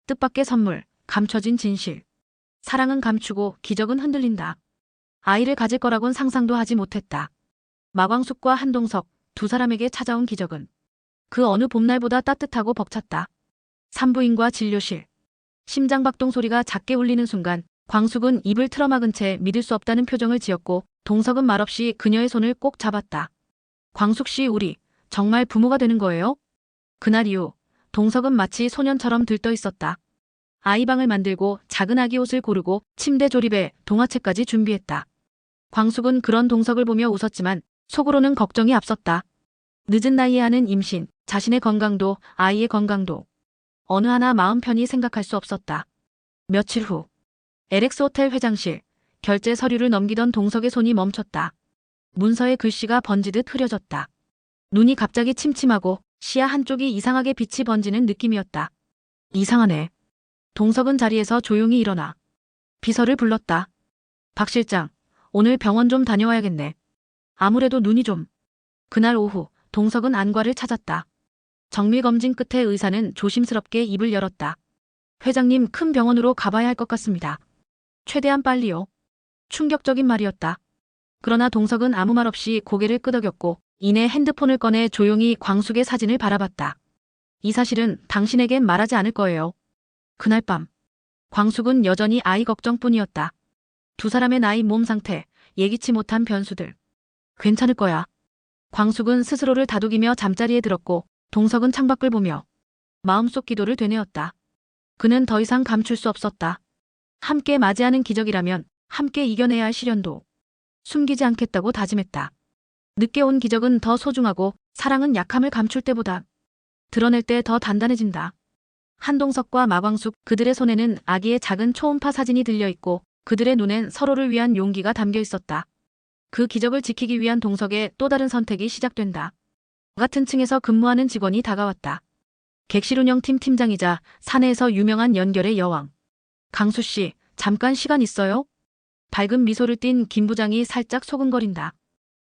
뜻밖의 선물, 감춰진 진실. 사랑은 감추고 기적은 흔들린다. 아이를 가질 거라곤 상상도 하지 못했다. 마광숙과 한동석 두 사람에게 찾아온 기적은 그 어느 봄날보다 따뜻하고 벅찼다. 산부인과 진료실. 심장박동 소리가 작게 울리는 순간 광숙은 입을 틀어막은 채 믿을 수 없다는 표정을 지었고 동석은 말없이 그녀의 손을 꼭 잡았다. 광숙 씨, 우리 정말 부모가 되는 거예요? 그날 이후 동석은 마치 소년처럼 들떠 있었다. 아이방을 만들고 작은 아기 옷을 고르고 침대 조립에 동화책까지 준비했다. 광숙은 그런 동석을 보며 웃었지만 속으로는 걱정이 앞섰다. 늦은 나이에 하는 임신, 자신의 건강도 아이의 건강도 어느 하나 마음 편히 생각할 수 없었다. 며칠 후 LX 호텔 회장실, 결제 서류를 넘기던 동석의 손이 멈췄다. 문서에 글씨가 번지듯 흐려졌다. 눈이 갑자기 침침하고 시야 한쪽이 이상하게 빛이 번지는 느낌이었다. 이상하네. 동석은 자리에서 조용히 일어나 비서를 불렀다. 박 실장, 오늘 병원 좀 다녀와야겠네. 아무래도 눈이 좀. 그날 오후 동석은 안과를 찾았다. 정밀검진 끝에 의사는 조심스럽게 입을 열었다. 회장님, 큰 병원으로 가봐야 할 것 같습니다. 최대한 빨리요. 충격적인 말이었다. 그러나 동석은 아무 말 없이 고개를 끄덕였고 이내 핸드폰을 꺼내 조용히 광숙의 사진을 바라봤다. 이 사실은 당신에겐 말하지 않을 거예요. 그날 밤 광숙은 여전히 아이 걱정뿐이었다. 두 사람의 나이, 몸 상태, 예기치 못한 변수들. 괜찮을 거야. 광숙은 스스로를 다독이며 잠자리에 들었고 동석은 창밖을 보며 마음속 기도를 되뇌었다. 그는 더 이상 감출 수 없었다. 함께 맞이하는 기적이라면 함께 이겨내야 할 시련도 숨기지 않겠다고 다짐했다. 늦게 온 기적은 더 소중하고 사랑은 약함을 감출 때보다 드러낼 때 더 단단해진다. 한동석과 마광숙, 그들의 손에는 아기의 작은 초음파 사진이 들려있고 그들의 눈엔 서로를 위한 용기가 담겨 있었다. 그 기적을 지키기 위한 동석의 또 다른 선택이 시작된다. 같은 층에서 근무하는 직원이 다가왔다. 객실 운영팀 팀장이자 사내에서 유명한 연결의 여왕. 강수 씨, 잠깐 시간 있어요? 밝은 미소를 띤 김 부장이 살짝 소근거린다.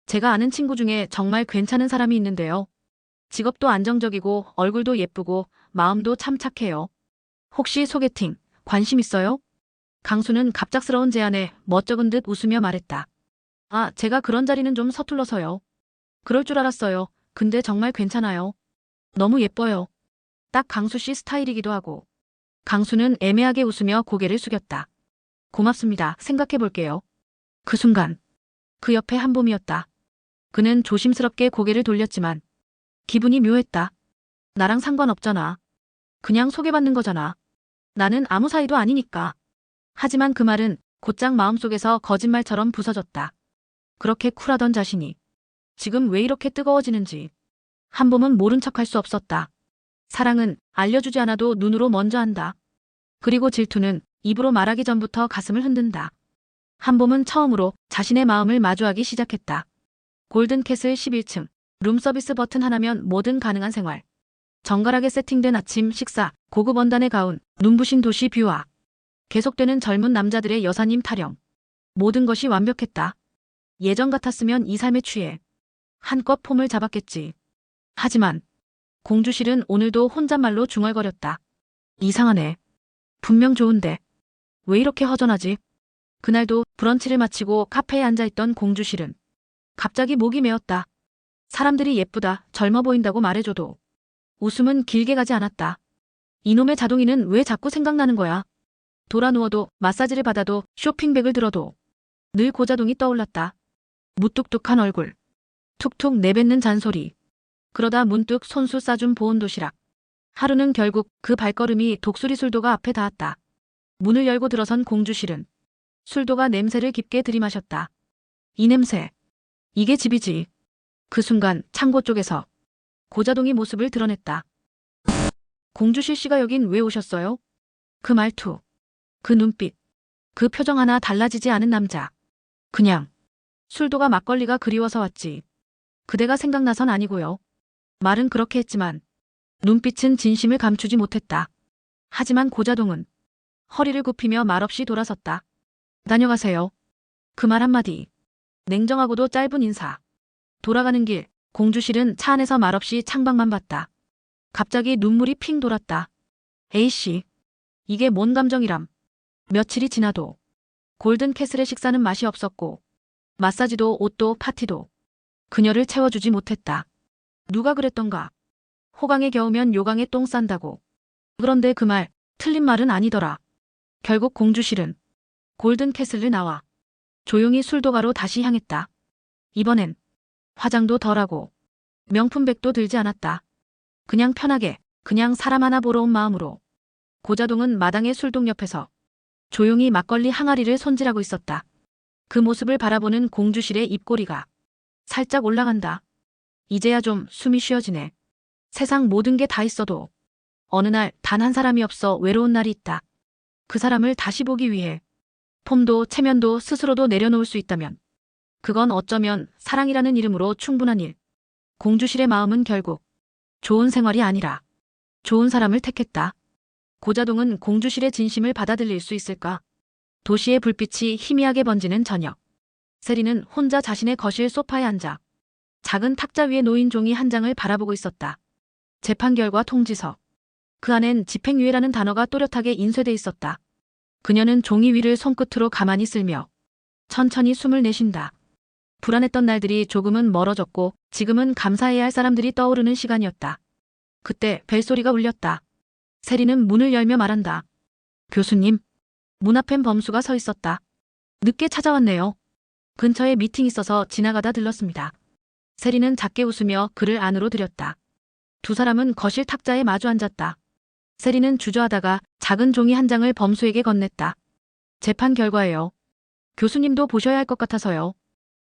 제가 아는 친구 중에 정말 괜찮은 사람이 있는데요. 직업도 안정적이고 얼굴도 예쁘고 마음도 참 착해요. 혹시 소개팅 관심 있어요? 강수는 갑작스러운 제안에 멋쩍은 듯 웃으며 말했다. 아, 제가 그런 자리는 좀 서툴러서요. 그럴 줄 알았어요. 근데 정말 괜찮아요. 너무 예뻐요. 딱 강수 씨 스타일이기도 하고. 강수는 애매하게 웃으며 고개를 숙였다. 고맙습니다. 생각해 볼게요. 그 순간 그 옆에 한봄이었다. 그는 조심스럽게 고개를 돌렸지만 기분이 묘했다. 나랑 상관없잖아. 그냥 소개받는 거잖아. 나는 아무 사이도 아니니까. 하지만 그 말은 곧장 마음속에서 거짓말처럼 부서졌다. 그렇게 쿨하던 자신이 지금 왜 이렇게 뜨거워지는지. 한봄은 모른 척할 수 없었다. 사랑은 알려주지 않아도 눈으로 먼저 한다. 그리고 질투는 입으로 말하기 전부터 가슴을 흔든다. 한봄은 처음으로 자신의 마음을 마주하기 시작했다. 골든캐슬 11층, 룸서비스 버튼 하나면 뭐든 가능한 생활. 정갈하게 세팅된 아침 식사, 고급 원단의 가운, 눈부신 도시 뷰와 계속되는 젊은 남자들의 여사님 타령. 모든 것이 완벽했다. 예전 같았으면 이 삶에 취해 한껏 폼을 잡았겠지. 하지만 공주실은 오늘도 혼잣말로 중얼거렸다. 이상하네. 분명 좋은데 왜 이렇게 허전하지? 그날도 브런치를 마치고 카페에 앉아있던 공주실은 갑자기 목이 메었다. 사람들이 예쁘다, 젊어 보인다고 말해줘도 웃음은 길게 가지 않았다. 이놈의 자동이는 왜 자꾸 생각나는 거야? 돌아 누워도, 마사지를 받아도, 쇼핑백을 들어도 늘 고자동이 떠올랐다. 무뚝뚝한 얼굴, 툭툭 내뱉는 잔소리. 그러다 문득 손수 싸준 보온 도시락. 하루는 결국 그 발걸음이 독수리 술도가 앞에 닿았다. 문을 열고 들어선 공주실은 술도가 냄새를 깊게 들이마셨다. 이 냄새. 이게 집이지. 그 순간 창고 쪽에서 고자동이 모습을 드러냈다. 공주실 씨가 여긴 왜 오셨어요? 그 말투, 그 눈빛, 그 표정 하나 달라지지 않은 남자. 그냥 술도가 막걸리가 그리워서 왔지. 그대가 생각나선 아니고요. 말은 그렇게 했지만 눈빛은 진심을 감추지 못했다. 하지만 고자동은 허리를 굽히며 말없이 돌아섰다. 다녀가세요. 그 말 한마디. 냉정하고도 짧은 인사. 돌아가는 길, 공주실은 차 안에서 말없이 창밖만 봤다. 갑자기 눈물이 핑 돌았다. A씨. 이게 뭔 감정이람. 며칠이 지나도 골든 캐슬의 식사는 맛이 없었고 마사지도 옷도 파티도 그녀를 채워주지 못했다. 누가 그랬던가. 호강에 겨우면 요강에 똥 싼다고. 그런데 그 말 틀린 말은 아니더라. 결국 공주실은 골든 캐슬을 나와 조용히 술도가로 다시 향했다. 이번엔 화장도 덜하고 명품백도 들지 않았다. 그냥 편하게 그냥 사람 하나 보러 온 마음으로. 고자동은 마당의 술동 옆에서 조용히 막걸리 항아리를 손질하고 있었다. 그 모습을 바라보는 공주실의 입꼬리가 살짝 올라간다. 이제야 좀 숨이 쉬어지네. 세상 모든 게 다 있어도 어느 날 단 한 사람이 없어 외로운 날이 있다. 그 사람을 다시 보기 위해 폼도 체면도 스스로도 내려놓을 수 있다면 그건 어쩌면 사랑이라는 이름으로 충분한 일. 공주실의 마음은 결국 좋은 생활이 아니라 좋은 사람을 택했다. 고자동은 공주실의 진심을 받아들일 수 있을까? 도시의 불빛이 희미하게 번지는 저녁. 세리는 혼자 자신의 거실 소파에 앉아 작은 탁자 위에 놓인 종이 한 장을 바라보고 있었다. 재판 결과 통지서. 그 안엔 집행유예라는 단어가 또렷하게 인쇄돼 있었다. 그녀는 종이 위를 손끝으로 가만히 쓸며 천천히 숨을 내쉰다. 불안했던 날들이 조금은 멀어졌고 지금은 감사해야 할 사람들이 떠오르는 시간이었다. 그때 벨소리가 울렸다. 세리는 문을 열며 말한다. 교수님. 문 앞엔 범수가 서 있었다. 늦게 찾아왔네요. 근처에 미팅 있어서 지나가다 들렀습니다. 세리는 작게 웃으며 그를 안으로 들였다. 두 사람은 거실 탁자에 마주 앉았다. 세리는 주저하다가 작은 종이 한 장을 범수에게 건넸다. 재판 결과예요. 교수님도 보셔야 할 것 같아서요.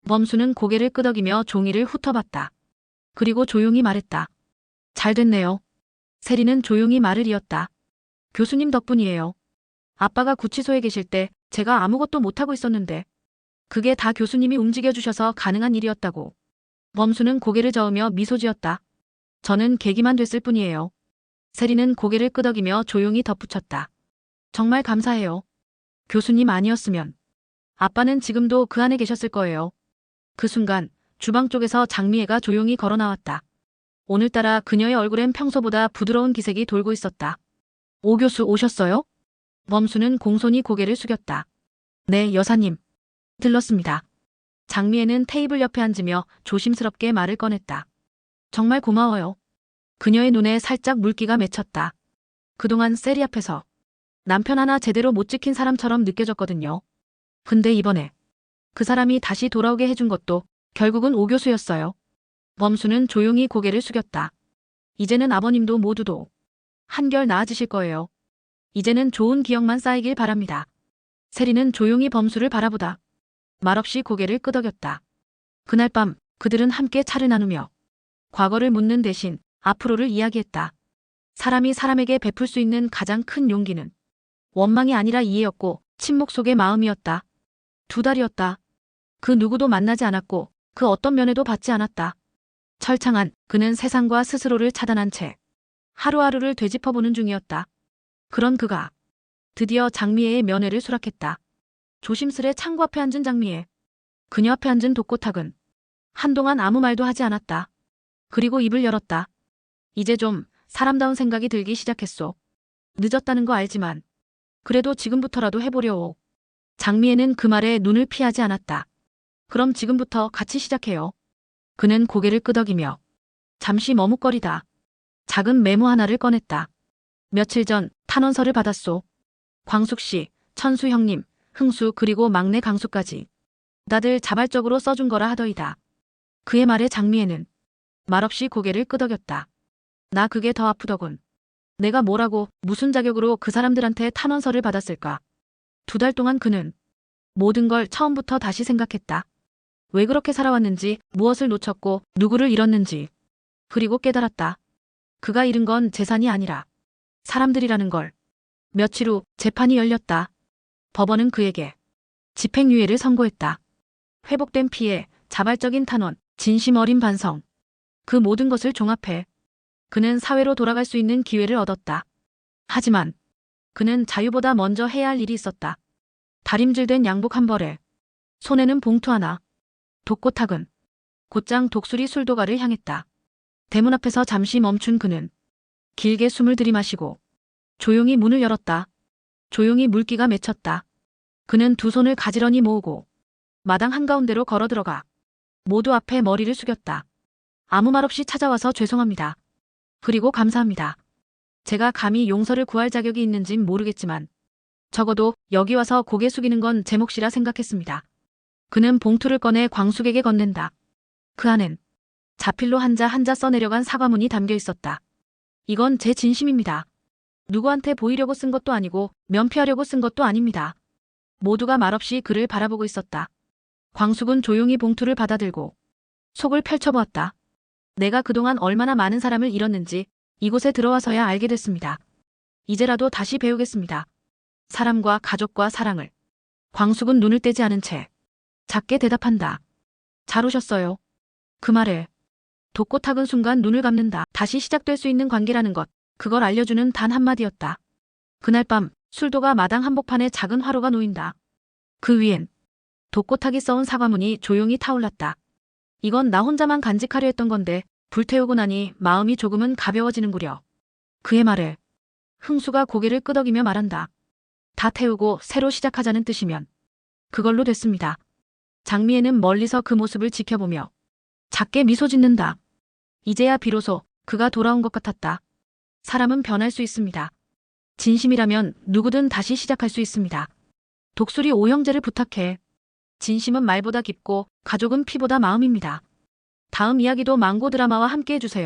범수는 고개를 끄덕이며 종이를 훑어봤다. 그리고 조용히 말했다. 잘 됐네요. 세리는 조용히 말을 이었다. 교수님 덕분이에요. 아빠가 구치소에 계실 때 제가 아무것도 못하고 있었는데 그게 다 교수님이 움직여주셔서 가능한 일이었다고. 범수는 고개를 저으며 미소 지었다. 저는 계기만 됐을 뿐이에요. 세리는 고개를 끄덕이며 조용히 덧붙였다. 정말 감사해요. 교수님 아니었으면 아빠는 지금도 그 안에 계셨을 거예요. 그 순간 주방 쪽에서 장미애가 조용히 걸어 나왔다. 오늘따라 그녀의 얼굴엔 평소보다 부드러운 기색이 돌고 있었다. 오 교수 오셨어요? 범수는 공손히 고개를 숙였다. 네, 여사님. 들렀습니다. 장미애는 테이블 옆에 앉으며 조심스럽게 말을 꺼냈다. 정말 고마워요. 그녀의 눈에 살짝 물기가 맺혔다. 그동안 세리 앞에서 남편 하나 제대로 못 지킨 사람처럼 느껴졌거든요. 근데 이번에 그 사람이 다시 돌아오게 해준 것도 결국은 오 교수였어요. 범수는 조용히 고개를 숙였다. 이제는 아버님도 모두도 한결 나아지실 거예요. 이제는 좋은 기억만 쌓이길 바랍니다. 세리는 조용히 범수를 바라보다 말없이 고개를 끄덕였다. 그날 밤 그들은 함께 차를 나누며 과거를 묻는 대신 앞으로를 이야기했다. 사람이 사람에게 베풀 수 있는 가장 큰 용기는 원망이 아니라 이해였고 침묵 속의 마음이었다. 2달이었다. 그 누구도 만나지 않았고 그 어떤 면회도 받지 않았다. 철창한 그는 세상과 스스로를 차단한 채 하루하루를 되짚어보는 중이었다. 그런 그가 드디어 장미애의 면회를 수락했다. 조심스레 창구 앞에 앉은 장미애. 그녀 앞에 앉은 독고탁은 한동안 아무 말도 하지 않았다. 그리고 입을 열었다. 이제 좀 사람다운 생각이 들기 시작했소. 늦었다는 거 알지만 그래도 지금부터라도 해보려오. 장미애는 그 말에 눈을 피하지 않았다. 그럼 지금부터 같이 시작해요. 그는 고개를 끄덕이며 잠시 머뭇거리다 작은 메모 하나를 꺼냈다. 며칠 전 탄원서를 받았소. 광숙 씨, 천수 형님, 흥수 그리고 막내 강수까지 다들 자발적으로 써준 거라 하더이다. 그의 말에 장미애는 말없이 고개를 끄덕였다. 나 그게 더 아프더군. 내가 뭐라고 무슨 자격으로 그 사람들한테 탄원서를 받았을까. 2달 동안 그는 모든 걸 처음부터 다시 생각했다. 왜 그렇게 살아왔는지, 무엇을 놓쳤고 누구를 잃었는지. 그리고 깨달았다. 그가 잃은 건 재산이 아니라 사람들이라는 걸. 며칠 후 재판이 열렸다. 법원은 그에게 집행유예를 선고했다. 회복된 피해, 자발적인 탄원, 진심 어린 반성. 그 모든 것을 종합해 그는 사회로 돌아갈 수 있는 기회를 얻었다. 하지만 그는 자유보다 먼저 해야 할 일이 있었다. 다림질된 양복 한 벌에 손에는 봉투 하나. 독고탁은 곧장 독수리 술도가를 향했다. 대문 앞에서 잠시 멈춘 그는 길게 숨을 들이마시고 조용히 문을 열었다. 조용히 물기가 맺혔다. 그는 두 손을 가지런히 모으고 마당 한가운데로 걸어 들어가 모두 앞에 머리를 숙였다. 아무 말 없이 찾아와서 죄송합니다. 그리고 감사합니다. 제가 감히 용서를 구할 자격이 있는진 모르겠지만 적어도 여기 와서 고개 숙이는 건 제 몫이라 생각했습니다. 그는 봉투를 꺼내 광숙에게 건넨다. 그 안엔 자필로 한자 한자 써내려간 사과문이 담겨 있었다. 이건 제 진심입니다. 누구한테 보이려고 쓴 것도 아니고 면피하려고 쓴 것도 아닙니다. 모두가 말없이 그를 바라보고 있었다. 광숙은 조용히 봉투를 받아들고 속을 펼쳐보았다. 내가 그동안 얼마나 많은 사람을 잃었는지 이곳에 들어와서야 알게 됐습니다. 이제라도 다시 배우겠습니다. 사람과 가족과 사랑을. 광숙은 눈을 떼지 않은 채 작게 대답한다. 잘 오셨어요. 그 말에 독고탁은 순간 눈을 감는다. 다시 시작될 수 있는 관계라는 것, 그걸 알려주는 단 한마디였다. 그날 밤 술도가 마당 한복판에 작은 화로가 놓인다. 그 위엔 독고탁이 써온 사과문이 조용히 타올랐다. 이건 나 혼자만 간직하려 했던 건데 불태우고 나니 마음이 조금은 가벼워지는구려. 그의 말에 흥수가 고개를 끄덕이며 말한다. 다 태우고 새로 시작하자는 뜻이면 그걸로 됐습니다. 장미애는 멀리서 그 모습을 지켜보며 작게 미소 짓는다. 이제야 비로소 그가 돌아온 것 같았다. 사람은 변할 수 있습니다. 진심이라면 누구든 다시 시작할 수 있습니다. 독수리 오형제를 부탁해. 진심은 말보다 깊고 가족은 피보다 마음입니다. 다음 이야기도 망고 드라마와 함께 해주세요.